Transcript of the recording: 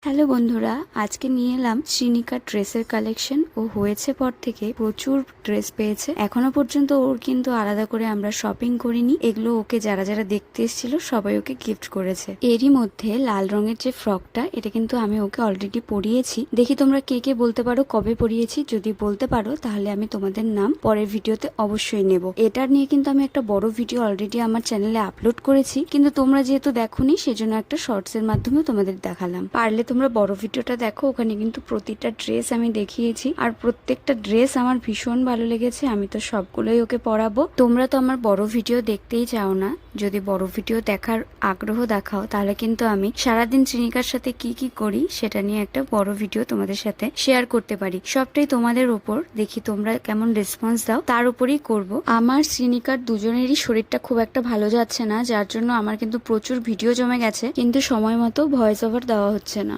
Hello বন্ধুরা, আজকে নিয়ে এলাম শ্রীনিকার ড্রেসের কালেকশন। ও হয়েছে পর থেকে প্রচুর ড্রেস পেয়েছে। এখনো পর্যন্ত ওর কিন্তু আলাদা করে আমরা শপিং করিনি। এগুলো ওকে যারা যারা দেখতে এসেছিল সবাই ওকে গিফট করেছে। এরই মধ্যে লাল রঙের যে ফ্রকটা, এটা কিন্তু আমি ওকে অলরেডি পরিয়েছি। দেখি তোমরা কে কে বলতে পারো কবে পরিয়েছি। যদি বলতে পারো তাহলে আমি তোমাদের নাম পরের ভিডিওতে অবশ্যই নেব। এটা নিয়ে কিন্তু আমি একটা বড় ভিডিও অলরেডি আমার চ্যানেলে আপলোড করেছি, কিন্তু তোমরা যেহেতু দেখোনি সেজন্য একটা শর্টস এর মাধ্যমে তোমাদের দেখালাম। পারলে তোমরা বড় ভিডিওটা দেখো, ওখানে কিন্তু প্রতিটা ড্রেস আমি দেখিয়েছি। আর প্রত্যেকটা ড্রেস আমার ভীষণ ভালো লেগেছে। আমি তো সবগুলোই ওকে পরাবো। তোমরা তো আমার বড় ভিডিও দেখতেই চাও না। যদি বড় ভিডিও দেখার আগ্রহ দেখাও তাহলে কিন্তু আমি সারাদিন শ্রীনিকার সাথে কি কি করি সেটা নিয়ে একটা বড় ভিডিও তোমাদের সাথে শেয়ার করতে পারি। সবটাই তোমাদের উপর, দেখি তোমরা কেমন রেসপন্স দাও তার উপরেই করব। আমার শ্রীনিকার দুজনেরই শরীরটা খুব একটা ভালো যাচ্ছে না, যার জন্য আমার কিন্তু প্রচুর ভিডিও জমে গেছে, কিন্তু সময় মতো ভয়েস ওভার দেওয়া হচ্ছে না।